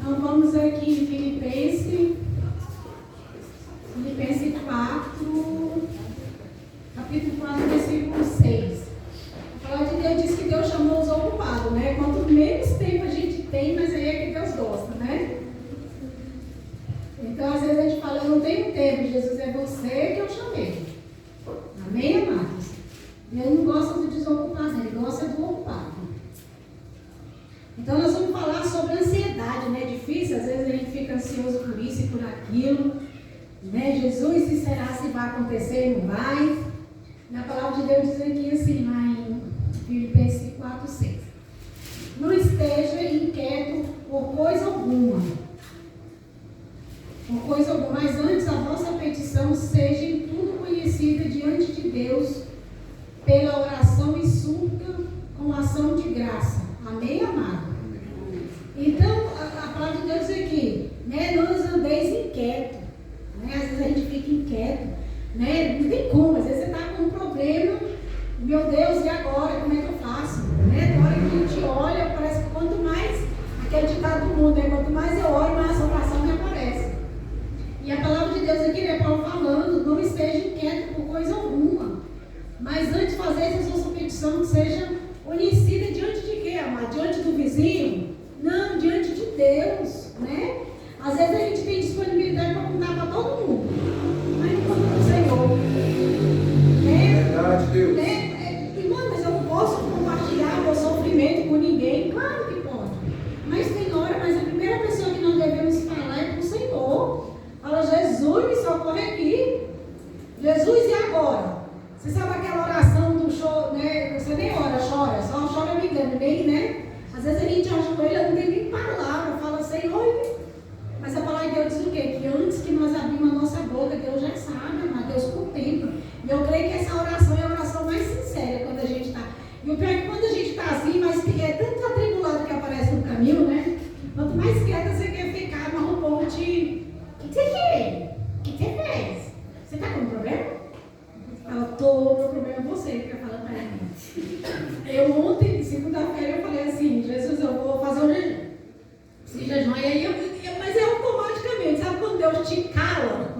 Então vamos aqui em Filipenses 4, capítulo 4, versículo 6. A palavra de Deus diz que Deus chamou os ocupados, né? Quanto menos tempo a gente tem, mas aí é que Deus gosta, né? Então às vezes a gente fala, eu não tenho tempo, Jesus, é você que eu chamei. Amém, amados? Ele não gosta do desocupado, ele gosta do ocupado. Então nós vamos falar sobre ansiedade, né? É difícil, às vezes a gente fica ansioso por isso e por aquilo, né? Jesus, se será, se vai acontecer, não vai. Na palavra de Deus diz aqui assim, lá em Filipenses 4, 6. Não esteja inquieto por coisa alguma. Por coisa alguma, mas antes a vossa petição seja em tudo conhecida diante de Deus, pela oração e súplica com ação de graça. Amém, amado? Então, a palavra de Deus diz aqui, né? Não andeis inquieto, né? Às vezes a gente fica inquieto, né? Não tem como, às vezes você está com um problema, meu Deus, e agora? Como é que eu faço? Né? Na hora que a gente olha, parece que quanto mais, aquele ditado do mundo, né? Quanto mais eu oro, mais a salvação me aparece. E a palavra de Deus aqui, né? Paulo falando, não esteja inquieto por coisa alguma, mas antes fazer essa sua petição que seja conhecida diante de quê, amado? Diante do vizinho? Não, diante de Deus, né? Às vezes a gente tem disponibilidade para contar para todo mundo, mas não conta para o Senhor, né? Verdade, Deus. Né? Irmão, mas eu não posso compartilhar meu sofrimento com ninguém. Claro que pode, mas tem hora, mas a primeira pessoa que nós devemos falar é para o Senhor. Fala, Jesus, me socorre aqui. Jesus, e agora? Você sabe aquela oração do choro, né? Você nem ora, chora, só chora me engano, nem, né? Às vezes a gente ajoelha, não tem nem palavra, fala, Senhor, mas a palavra de Deus diz o quê? Que antes que nós abrimos a nossa boca, Deus já sabe, mas Deus contempla. E eu creio que essa oração é a oração mais sincera quando a gente está. E o pior é que quando a gente está assim, mas é tanto atribulado que aparece no caminho, né? Quanto mais quieta você quer ficar, mas o povo te... O que você quer? O que você fez? Você está com um problema? Ela, tô, meu problema é você, fica falando para mim. Eu ontem, segunda-feira, eu falei assim, Jesus, eu vou fazer um jejum. Esse jejum, e aí mas é automaticamente, sabe quando Deus te cala?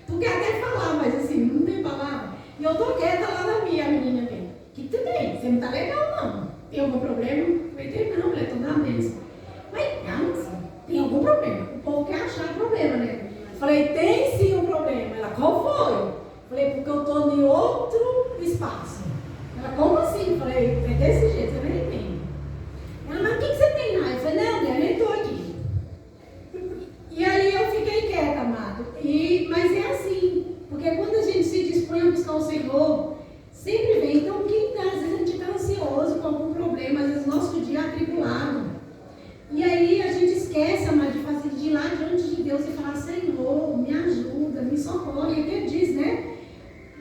Tu quer até falar, mas assim, não tem palavra. E eu tô quieta lá na minha, a menina vem. Que tu tem? Você não tá legal, não. Tem algum problema? Eu falei, não, mulher, tô na mesa. Mas não, tem algum problema. O povo quer achar problema, né? Eu falei, tem sim um problema. Ela, qual foi? Falei, porque eu estou em outro espaço. Ela, como assim? Eu falei, é desse jeito, você nem entende. Ela, mas o que você tem lá? Eu falei, não, eu nem estou aqui. E aí eu fiquei quieta, amado. Mas é assim, porque quando a gente se dispõe a buscar o Senhor, sempre vem. Então, às vezes a gente está ansioso com algum problema, às vezes nosso dia é atribulado. E aí a gente esquece, amado, de ir lá diante de Deus e falar, Senhor, me ajuda, me socorre. E aqui ele diz, né?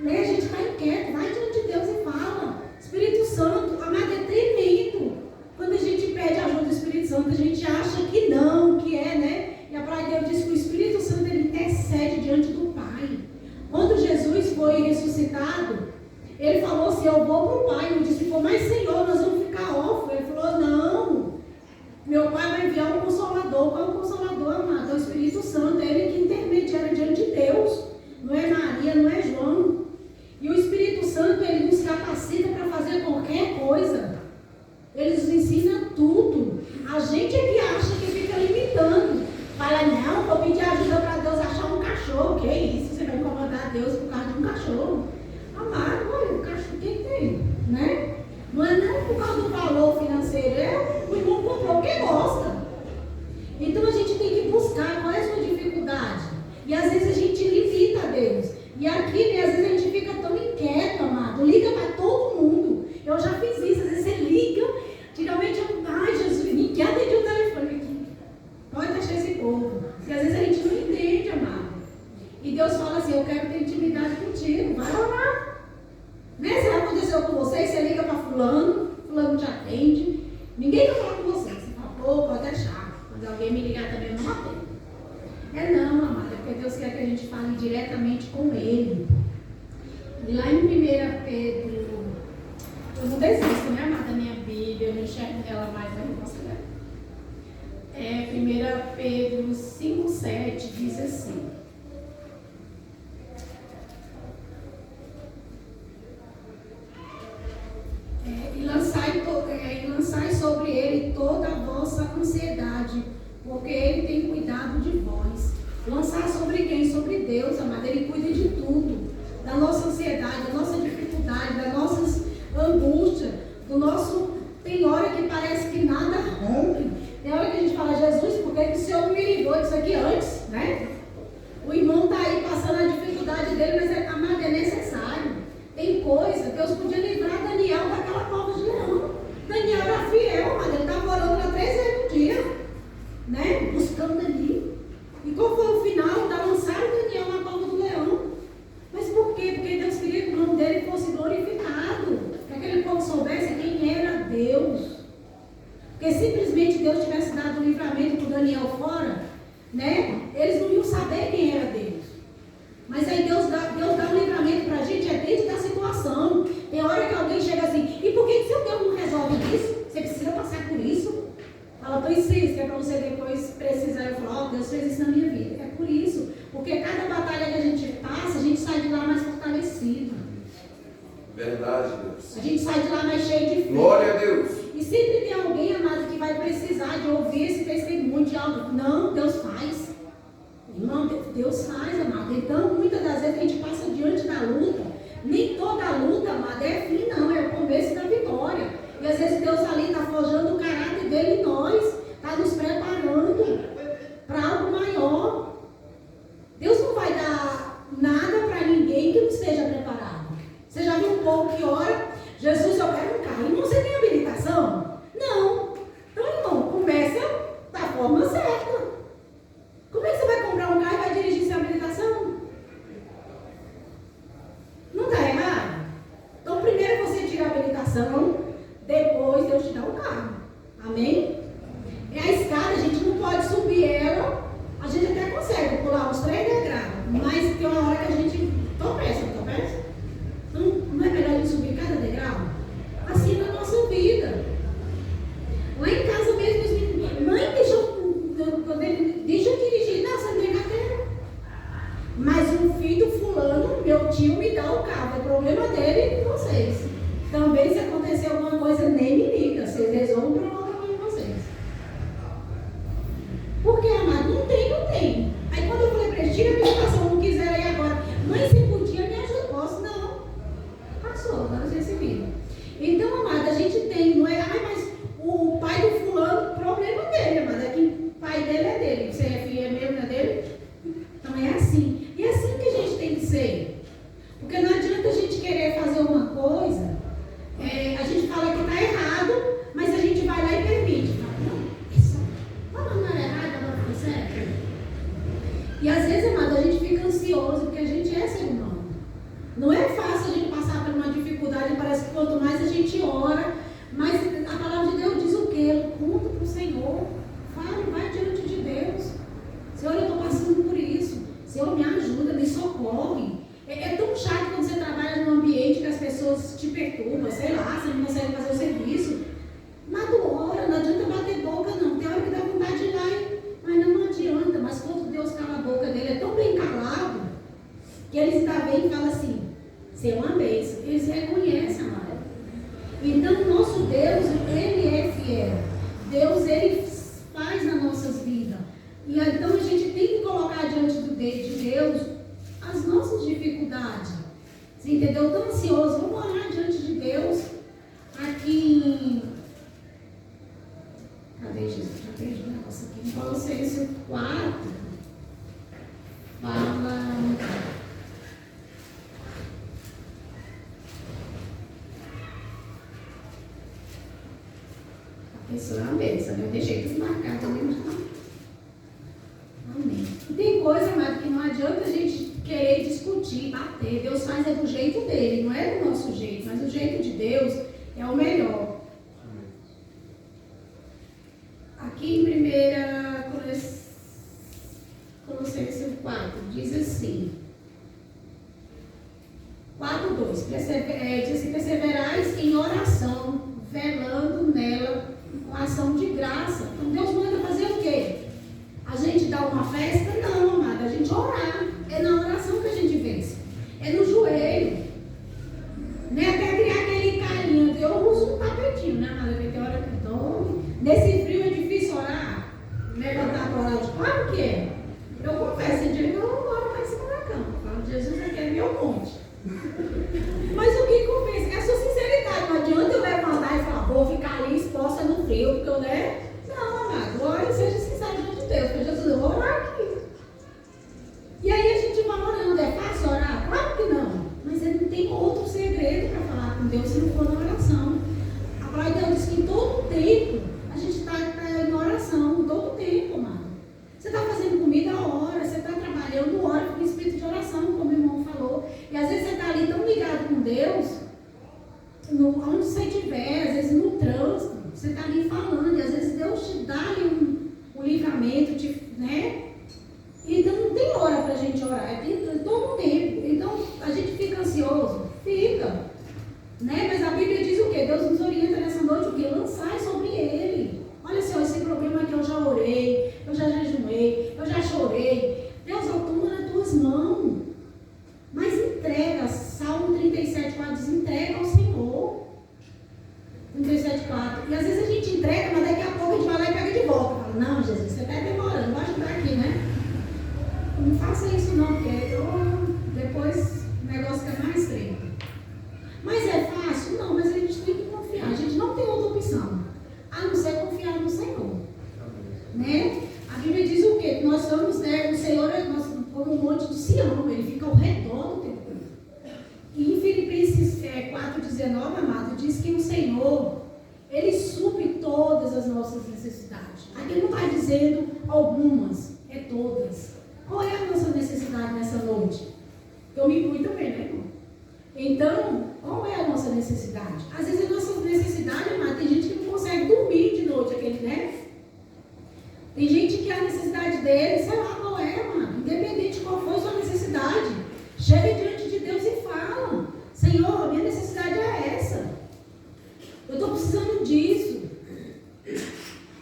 A gente está inquieto, vai diante de Deus e fala. Espírito Santo, amado, é tremendo. Quando a gente pede a ajuda do Espírito Santo, a gente acha que não, que é, né? E a palavra de Deus diz que o Espírito Santo, ele intercede diante do Pai. Quando Jesus foi ressuscitado, ele falou assim, eu vou para o Pai. Ele disse, mas Senhor, nós vamos ficar órfãos. Ele falou, não, meu Pai vai enviar um Consolador. Qual é o Consolador, amado? É o Espírito Santo, é ele que intermedia diante de Deus. Não é Maria, não é João. E o Espírito Santo, ele nos capacita para fazer qualquer coisa. Ele nos ensina tudo. A gente é que acha que fica limitando. Fala, não, vou pedir ajuda para Deus achar um cachorro. Que isso? Você vai incomodar Deus por causa de um cachorro? Amado, olha, o cachorro, quem tem? Né? Não é não por causa do valor financeiro. O irmão comprou porque gosta. Então a gente tem que buscar qual é a sua dificuldade. E às vezes a gente limita a Deus. E aqui, né, às vezes a gente fica tão inquieto, amado. Liga para todo mundo. Eu já fiz isso. Às vezes você liga. Geralmente eu, ai Jesus, ninguém atendeu o telefone aqui. Pode deixar esse povo. E às vezes a gente não entende, amado. E Deus fala assim, eu quero ter intimidade contigo. Vai orar. Né? Se aconteceu com você, você liga para fulano te atende. Ninguém vai falar com você. Você fala, pô, pode deixar. Quando alguém me ligar também, eu não atendo. É não, amada, é porque Deus quer que a gente fale diretamente com Ele. E lá em 1 Pedro, eu não desisto, né, amada, minha Bíblia, eu não enxergo ela mais, eu não posso ler. 1 1 Pedro 5,7 diz assim: e lançai sobre ele toda a vossa ansiedade, porque ele tem cuidado de vós. Lançar sobre quem? Sobre Deus, amado. Ele cuida de tudo, da nossa ansiedade, da nossa dificuldade, das nossas angústias, do nosso... Tem hora que parece que nada rompe. Tem hora que a gente fala: Jesus, por que o Senhor me ligou disso aqui antes, né? O irmão está aí passando a dificuldade dele, mas, amado, é necessário. Tem coisa, Deus podia livrar Daniel daquela cova de leão. Daniel era fiel, amado. Ele estava orando para 3 vezes no dia, né? Buscando ali. E qual foi o final? Da lançaram Daniel na cova do leão. Mas por quê? Porque Deus queria que o nome dele fosse glorificado. Para que aquele povo soubesse quem era Deus. Porque simplesmente Deus tivesse dado o livramento para Daniel fora, né? Eles não iam saber quem era Deus. Mas aí Deus dá um livramento para a gente, é dentro da situação. Tem hora que alguém chega assim: e por que seu Deus não resolve isso? Você precisa passar por isso? Fala: precisa, que é para você depois precisar. Eu falo: Deus fez isso na minha vida. É por isso. Porque cada batalha que a gente passa, a gente sai de lá mais fortalecido. Verdade, Deus. A gente sai de lá mais cheio de fé. Glória a Deus. E sempre tem alguém, amado, que vai precisar de ouvir esse testemunho de algo. Não, Deus faz. Irmão, Deus faz, amado. Então, muitas das vezes a gente passa diante da luta. Nem toda luta, amado, é fim, não. É o começo da vitória. E às vezes Deus ali está forjando o caráter dele em nós. Está nos preparando para algo maior. Deus não vai dar nada para ninguém que não esteja preparado. Você já viu um povo que ora: Jesus, eu quero um carro. Irmão, você tem habilitação? Não. Então, irmão, começa da forma certa. Como é que você vai comprar um carro e vai dirigir sem habilitação? Não está errado? Então, primeiro você tira a habilitação, depois Deus te dá o carro. Amém? É a escada, a gente não pode subir ela. A gente até consegue pular uns 3 degraus, mas tem uma hora que a gente tropeça. Não é melhor a gente subir cada degrau? Assim na nossa vida. Lá em casa mesmo, mãe, deixa eu dirigir. Não, você não tem carteira. Mas o filho fulano, meu tio, me dá o carro. É problema dele e de vocês. Também, se acontecer alguma coisa, nem me liga. Vocês resolvem o problema de vocês. Porque, amado, não tem. Aí quando eu falei para eles: tira a habilitação, não quiser aí agora. Mãe, se podia, me ajuda. Posso? Não. Passou, agora vocês se viram. Então, amado, a gente tem, não é: mas o pai do fulano, problema dele, amado. É que o pai dele é dele. Você é filho mesmo, não é dele? Então é assim. E é assim que a gente tem que ser. Porque não adianta a gente querer fazer uma coisa, a gente fala que está errado, mas a gente vai lá e permite. Fala: não, isso não era errado, agora foi certo. E às vezes, amado, a gente fica ansioso, porque a gente é ser humano. Não é fácil a gente passar por uma dificuldade. Parece que quanto mais a gente ora, mas a palavra de Deus diz o quê? Conta para o Senhor. Fale, vai diante de Deus. Senhor, eu estou passando por isso. Senhor, me ajuda, me socorre. É tão chato quando você trabalha num ambiente que as pessoas te perturbam, sei lá, você não consegue fazer o serviço. Nada hora, não adianta bater boca, não. Tem hora que dá vontade de ir lá, mas não adianta. Mas quando Deus cala a boca dele, é tão bem calado, que eles ainda vêm e falam assim: você é uma bênção. Eles reconhecem, amado. Então, nosso Deus, Ele é fiel. Deus, Ele faz nas nossas vidas. E então a gente tem que colocar diante de Deus as nossas dificuldades. Você entendeu? Tão ansioso, vamos orar diante de Deus. Aqui cadê Jesus? Já perdi o negócio aqui. Em Colossenses 4 fala. Isso é uma bênção, eu deixei tudo marcado também. Amém. E tem coisa, amado, que não adianta a gente querer discutir, bater. Deus faz do jeito dele, não é do nosso jeito, mas o jeito de Deus é o melhor. Aqui em 1 Colossenses 4, diz assim: 4:2, diz assim: perseverais em oração, velando nela com ação de graça. Então Deus manda fazer o quê? Claro que é. Eu confesso, tem dia que eu não moro mais em cima da cama. Eu falo, Jesus, aqui é meu monte. Mas o que compensa é a sua sinceridade. Não adianta eu levantar e falar, vou ficar ali exposta no frio, porque eu, né? Não, amado, olha, seja sincero diante de Deus. Porque Jesus, eu vou orar aqui. E aí a gente vai orando. É fácil orar? Claro que não. Mas ele não tem outro segredo para falar com Deus se não for na oração. A palavra de Deus diz que em todo tempo a gente está em oração. Em todo tempo, amado. Você está fazendo comida, ora. Você está trabalhando, ora com o espírito de oração, como o irmão falou. E às vezes você está ali tão ligado com Deus, onde você estiver, às vezes no trânsito, você está ali falando, e às vezes Deus te dá ali um livramento, né? Então não tem hora para a gente orar, é todo tempo. Então a gente fica ansioso? Fica. Né? Mas a Bíblia diz o quê? Deus nos orienta nessa noite o quê? Lançai sobre ele. Olha só, esse problema aqui eu já orei, eu já jejuei, eu já chorei. Deus, eu tomo nas tuas mãos. Mas entrega, Salmo 37,4 diz, entrega ao Senhor. 37,4. E às vezes a gente entrega, mas daqui a pouco a gente vai lá e pega de volta. Fala, não, Jesus, você está demorando, vai ajudar aqui, né? Não faça isso não, porque depois o negócio fica mais tremendo. Mas é fácil? Não, mas a gente tem que confiar. A gente não tem outra opção, a não ser confiar no Senhor. Né? A Bíblia diz o quê? Que nós somos, né, o Senhor é como um monte de Sião, ele fica ao redor do templo. E em Filipenses 4,19, amado, diz que o Senhor, ele supre todas as nossas necessidades. Aqui não está dizendo algumas, é todas. Qual é a nossa necessidade nessa noite? Eu me incluo também, né, irmão? Então, qual é a nossa necessidade? Às vezes a nossa necessidade, amado, tem gente que não consegue dormir de noite, aquele, né? Tem gente que a necessidade dele, sei lá qual é, mano. Independente de qual for a sua necessidade, chega diante de Deus e fala, Senhor, minha necessidade é essa. Eu estou precisando disso.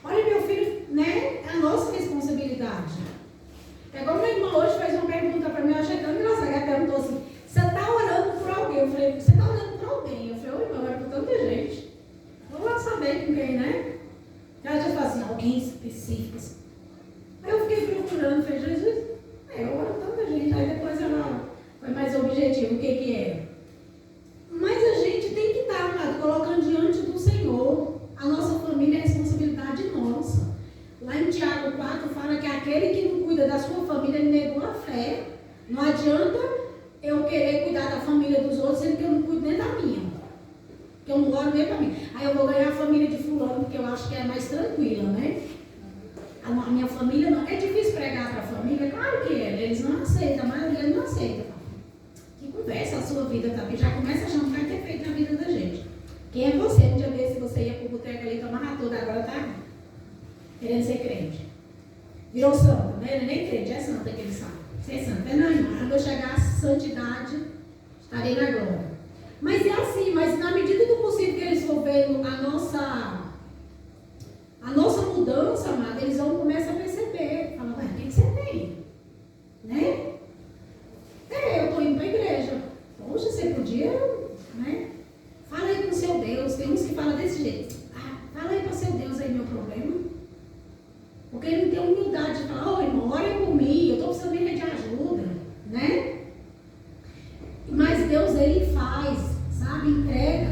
Olha, meu filho, né? É a nossa responsabilidade. É igual minha irmã hoje fez uma pergunta para mim, eu achei tão engraçado. Ela perguntou assim, você está orando por alguém? Eu falei, você está orando por alguém? Eu falei, oi, irmão, é por tanta gente. Vamos lá saber com quem, né? Ela já falou assim, alguém específico. Aí eu fiquei procurando, falei, Jesus, eu oro tanta gente. Aí depois ela foi mais objetivo, o que que é? Mas a gente tem que estar, amado, colocando diante do Senhor. A nossa família é responsabilidade nossa. Lá em Tiago 4 fala que aquele que não cuida da sua família, ele negou a fé. Não adianta eu querer cuidar da família dos outros, sendo que eu não cuido nem da minha. Que eu não oro nem para mim. Aí eu vou ganhar a família de fulano, porque eu acho que é mais tranquila, né? A minha família não. É difícil pregar para a família? Claro que é. Eles não aceitam, a maioria não aceita. Que conversa a sua vida também. Já começa achando que vai ter feito na vida da gente. Quem é você? Um dia desse você ia pro boteco ali, tomava tudo, agora tá querendo ser crente. Virou santo, né? Ele nem crente, é santo aquele santo. Você é santo. É não, irmão. Quando eu chegar à santidade, estarei na glória. Mas é assim, mas na medida do possível que eles for vendo a nossa mudança, amada, eles vão começar a perceber. Falar, ué, o que você tem? Né? Eu estou indo para a igreja. Poxa, você podia, né? Fala aí com o seu Deus. Tem uns que falam desse jeito. Fala aí para o seu Deus aí, meu problema. Porque ele não tem humildade de falar, ô irmão, ore por mim, eu estou precisando de ajuda, né? Mas Deus, ele faz, sabe, entrega.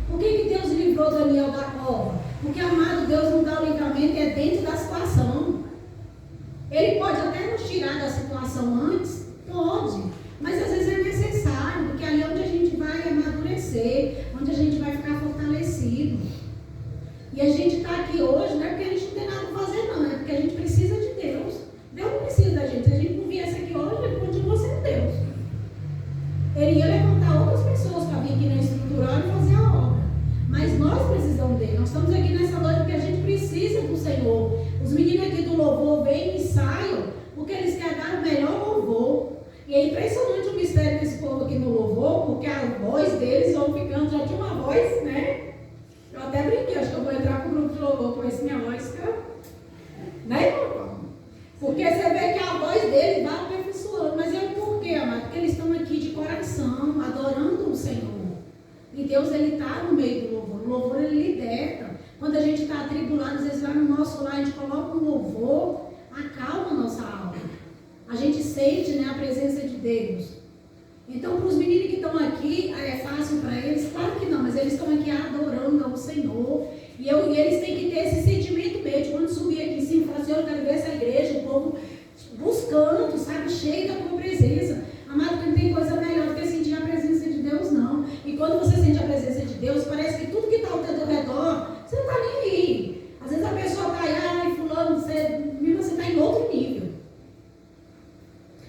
Por que Deus livrou Daniel da cova? Porque, amado, Deus não dá o livramento, é dentro da situação. Ele pode até nos tirar da situação antes, pode, mas às vezes é necessário, porque ali é onde a gente vai amadurecer, onde a gente vai ficar fortalecido. E a gente está aqui hoje, não é porque a gente não tem nada para fazer, não, é porque a gente precisa de Deus. Deus não precisa da gente. Se a gente não viesse aqui hoje, ele continua sendo Deus. Ele ia levantar outras pessoas para vir aqui na estrutural e fazer a obra. Mas nós precisamos dele. Nós estamos aqui nessa noite porque a gente precisa do Senhor. Os meninos aqui do louvor vêm e ensaiam porque eles querem dar o melhor louvor. E é impressionante o mistério desse povo aqui no louvor, porque a voz deles vão ficando, já tinha uma voz, né? Eu até brinquei, acho que eu vou entrar com o grupo de louvor com esse minha voz, né, irmão? Porque você vê que a voz deles vai aperfeiçoando. Mas é por quê, amado? Porque eles estão aqui de coração, adorando o Senhor. E Deus, ele está no meio do louvor. O louvor, ele liberta. Quando a gente está atribulado, às vezes vai no nosso lar, a gente coloca um louvor, acalma a nossa Deus. Então, para os meninos que estão aqui, é fácil para eles? Claro que não, mas eles estão aqui adorando ao Senhor. E eles têm que ter esse sentimento mesmo, quando subir aqui em cima, falar assim, eu quero ver essa igreja, o povo buscando, sabe, cheio da tua presença. Amado, não tem coisa melhor do que sentir a presença de Deus, não. E quando você sente a presença de Deus, parece que tudo que está ao teu redor, você não está nem aí. Às vezes a pessoa está aí, ai, fulano, você está em outro nível.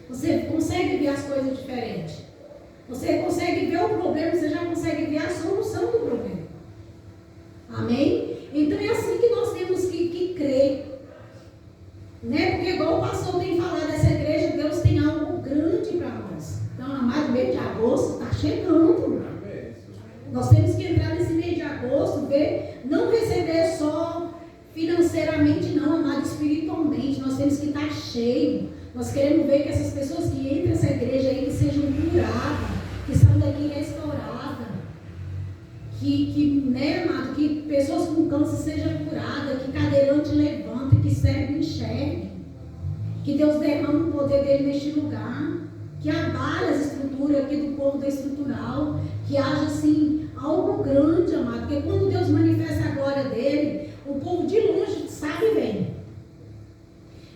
Você consegue ver as coisas diferentes. Você consegue ver o problema, você já consegue ver a solução do problema. Amém? Então é assim que nós temos que crer. Né? Porque igual o pastor tem falado, essa igreja, Deus tem algo grande para nós. Então, amado, mês de agosto está chegando. Nós temos que entrar nesse mês de agosto, ver, não receber só financeiramente, não, amado, espiritualmente. Nós temos que estar cheio. Nós queremos ver que essas pessoas que entram nessa igreja aí, que sejam curadas, que saiam daqui restauradas. Né, amado, que pessoas com câncer sejam curadas, que cadeirante levanta, que cego enxergue, que Deus derrame o poder dele neste lugar, que abale as estruturas aqui do povo da estrutural, que haja assim algo grande, amado, porque quando Deus manifesta a glória dele, o povo de longe sabe bem.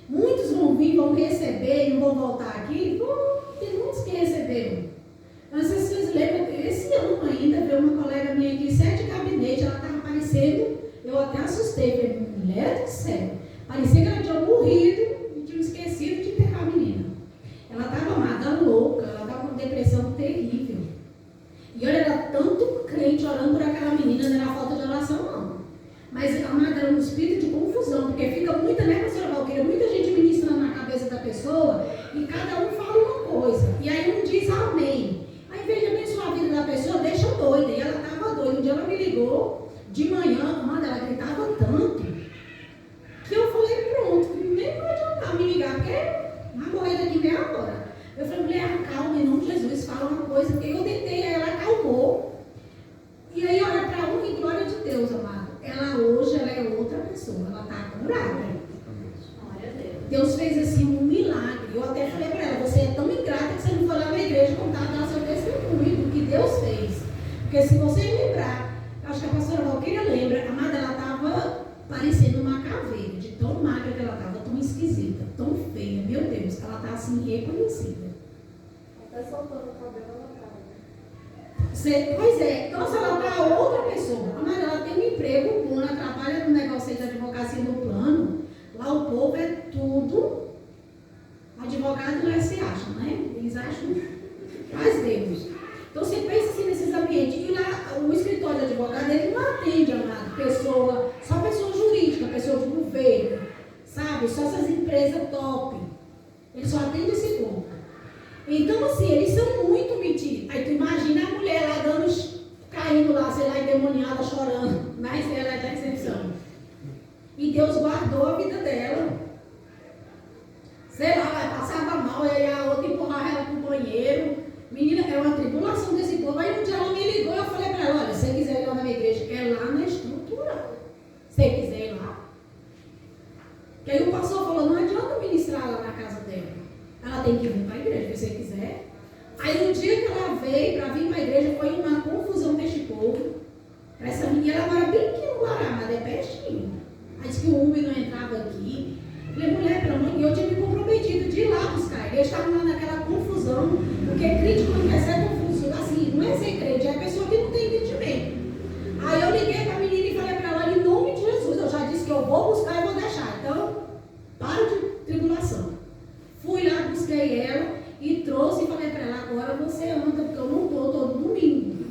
Muitos vão vir, vão receber e não vão voltar aqui. Tem muitos que receberam. Não sei se vocês lembram, esse ano ainda veio uma colega minha aqui, 7 gabinetes, ela estava aparecendo, eu até assustei, falei, mulher do céu, parecia que ela tinha morrido e tinha esquecido de enterrar a menina. Ela estava amada, louca, ela estava com depressão terrível. E olha, era tanto crente orando por aquela menina, não era falta de oração não. Mas, amada, era um espírito de confusão, porque fica muita, né, pastora Valqueira, muita gente ministrando na cabeça da pessoa e cada um fala uma coisa. E aí um diz amém. Aí, em vez de abençoar a vida da pessoa, deixa doida. E ela estava doida. Um dia ela me ligou, de manhã, amada, ela gritava tanto, que eu falei, pronto, nem vai adiantar me ligar, porque vai morrer daqui meia hora. Eu falei, mulher, acalma, em nome de Jesus, fala uma coisa, porque eu tentei, ela acalmou. E aí, olha, para a honra e glória de Deus, amado, hoje ela é outra pessoa, ela está curada. Deus fez assim um milagre. Eu até falei para ela, você é tão ingrata que você não foi lá na igreja contar, dar seu testemunho do que Deus fez. Porque se você lembrar, acho que a pastora Valqueira lembra, amada, ela estava parecendo uma caveira, de tão magra que ela estava, tão esquisita, tão feia, meu Deus, ela está assim reconhecida. Até soltando o cabelo na cara. Pois é, nossa, ela está outra pessoa. Amada, ela tem um emprego bom, ela trabalha no negócio de advocacia no plano. Lá o povo é tudo. Advogado não se acham, né? Eles acham, mas Deus. Então você pensa assim nesses ambientes. E lá o escritório de advogado, ele não atende, amado, só pessoa jurídica, pessoa de governo, sabe? Só essas empresas top. Ele só atende esse povo. Então, assim, eles são muito metidos. Aí tu imagina a mulher lá caindo lá, sei lá, endemoniada, chorando, na esfera da recepção. E Deus guardou a vida dela. Sei lá, ela passava mal, e aí a outra empurrava ela pro banheiro. Menina, é uma tribulação desse povo. Aí um dia ela me ligou e eu falei para ela, olha, se você quiser ir lá na minha igreja, é lá na estrutura. Se você quiser ir lá. Que aí o pastor falou, não adianta ministrar lá na casa dela. Ela tem que vir para a igreja, se você quiser. Aí no dia que ela veio para vir para a igreja, foi uma confusão deste povo. Essa menina, ela mora bem aqui no Guará, mas é pertinho. Aí disse que o Uber não entrava aqui. Eu falei, mulher, pelo amor de Deus, eu tinha me comprometido de ir lá buscar. Eles estavam lá naquela confusão, porque crítico não quer ser confuso. Assim, não é ser crente, é a pessoa que não tem entendimento. Aí eu liguei para a menina e falei para ela, em nome de Jesus, eu já disse que eu vou buscar e vou deixar. Então, para de tribulação. Fui lá, busquei ela e trouxe e falei para ela, agora você anda, porque eu não estou todo domingo.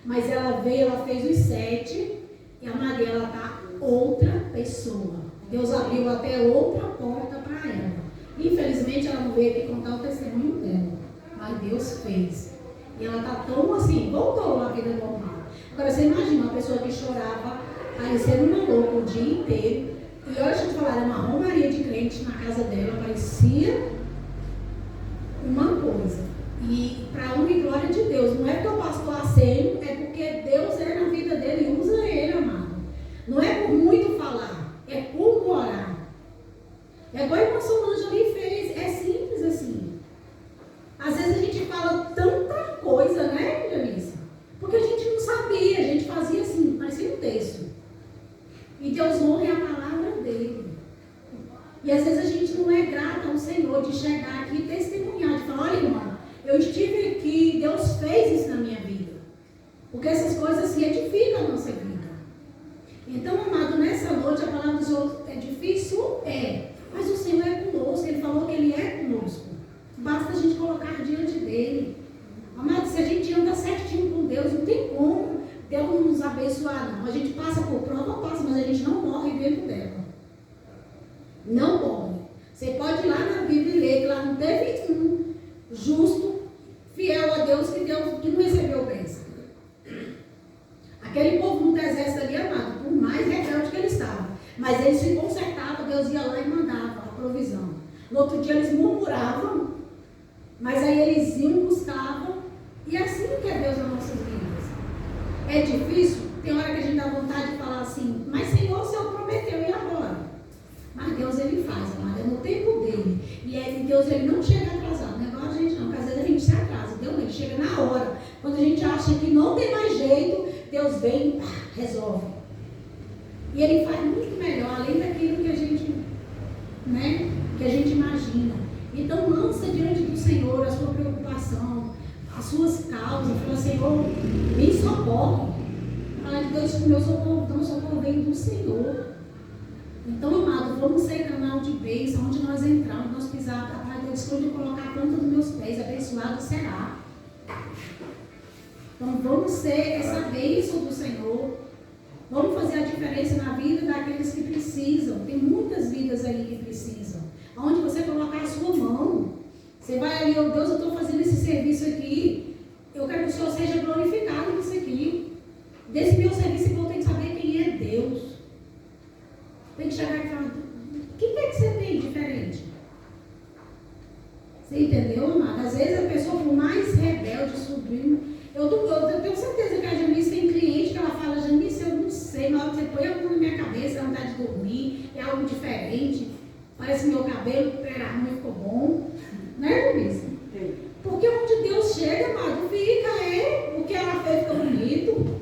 Mas ela veio, ela fez os 7 e a Maria, ela está outra pessoa. Deus abriu até outra porta para ela. Infelizmente, ela não veio aqui contar o testemunho dela, mas Deus fez. E ela está tão assim, voltou à vida normal. Agora, você imagina uma pessoa que chorava, parecendo uma louca o dia inteiro. E olha, deixa eu te falar, era uma romaria de crente na casa dela, parecia uma coisa. E para a honra e glória de Deus, não é porque o pastor acende, é porque Deus é na vida dele e usa ele, amado. Não é por muito falar, é por morar. É igual a irmã Solange ali fez, é simples assim. a gente não é grata ao Senhor de chegar aqui e testemunhar, de falar, olha, irmão, eu estive aqui, Deus fez isso na minha vida. Porque essas coisas se edificam a nossa vida. Então, amado, nessa noite a palavra do Senhor é difícil? É. Mas o Senhor é conosco, Ele falou que Ele é conosco. Basta a gente colocar diante dEle. Amado, se a gente anda certinho com Deus, não tem como Deus não nos abençoar, não. A gente passa por prova, passa, mas a gente não morre dentro dela. Não morre. Você pode ir lá na Bíblia e ler que lá não teve um justo, fiel a Deus, que não recebeu bênção. Aquele povo no deserto ali, amado, por mais rebelde que eles estavam, mas eles se consertavam, Deus ia lá e mandava a provisão. No outro dia eles murmuravam, mas aí eles iam, buscavam, e assim que é Deus nas nossas vidas. É difícil, tem hora que a gente dá vontade de falar assim, mas Senhor, o Senhor prometeu, e agora? Mas Deus, Ele faz, amado, é no tempo dEle. E Deus, Ele não chega atrasado, não é igual a gente não, porque às vezes a gente se atrasa, Deus, Ele chega na hora. Quando a gente acha que não tem mais jeito, Deus vem e resolve. E Ele faz muito melhor, além daquilo que a gente, né, que a gente imagina. Então lança diante do Senhor a sua preocupação, as suas causas. Fala, Senhor, me socorre. Fala de Deus, o meu socorro, então o socorro vem do Senhor. Então, amado, vamos ser canal de bênção, onde nós entramos, nós pisarmos, Pai Deus, onde eu colocar a planta dos meus pés, abençoado será. Então, vamos ser essa bênção do Senhor. Vamos fazer a diferença na vida daqueles que precisam. Tem muitas vidas aí que precisam. Onde você colocar a sua mão, você vai ali, oh Deus, eu estou fazendo esse serviço aqui, eu quero que o Senhor seja glorificado nisso aqui. Desse meu serviço, eu tenho que saber quem é Deus. Tem que chegar e falar, o que é que você tem diferente? Você entendeu, amado? Às vezes a pessoa, por mais rebelde, subindo, eu tenho certeza que a Janice tem cliente que ela fala, Janice, eu não sei, na hora que você põe algo na minha cabeça, dá vontade de dormir, é algo diferente, parece que meu cabelo era ruim, ficou bom. Não é, Janice? Porque onde Deus chega, amado, fica, o que ela fez fica bonito.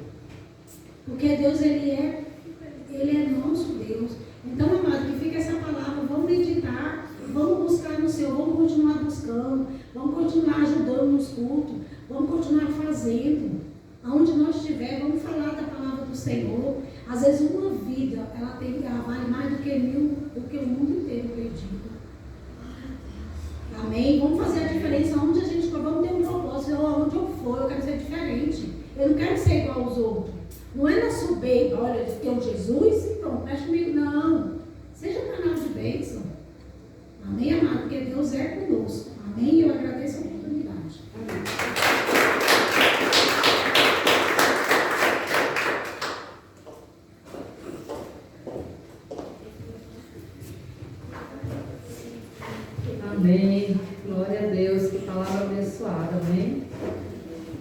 Porque Deus, Ele é nosso Deus. Então, amado, que fica essa palavra, vamos meditar, vamos buscar no Senhor, vamos continuar buscando, vamos continuar ajudando nos cultos, vamos continuar fazendo. Aonde nós estiver, vamos falar da palavra do Senhor. Às vezes uma vida, ela vale mais do que o mundo inteiro perdido. Amém? Vamos fazer a diferença onde a gente for, vamos ter um propósito, onde eu for, eu quero ser diferente. Eu não quero ser igual aos outros. Não é na soberba, olha, tem um Jesus e pronto, mexe comigo. Não. Seja um canal de bênção. Amém, amado? Porque Deus é conosco. Amém? Eu agradeço a oportunidade. Amém. Glória a Deus. Que palavra abençoada. Amém.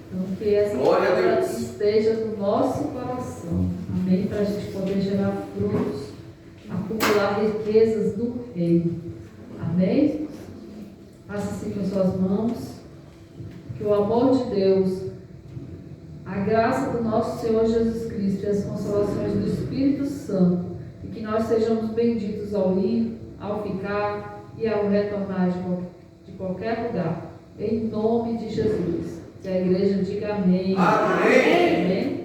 Então, que essa Glória a palavra Deus esteja no nosso coração. Amém. Para a gente poder gerar frutos, acumular riquezas do reino. Amém. Faça assim com as suas mãos. Que o amor de Deus, a graça do nosso Senhor Jesus Cristo e as consolações do Espírito Santo, e que nós sejamos benditos ao ir, ao ficar e ao retornar de qualquer lugar. Em nome de Jesus. Que a igreja diga amém. Amém. Amém.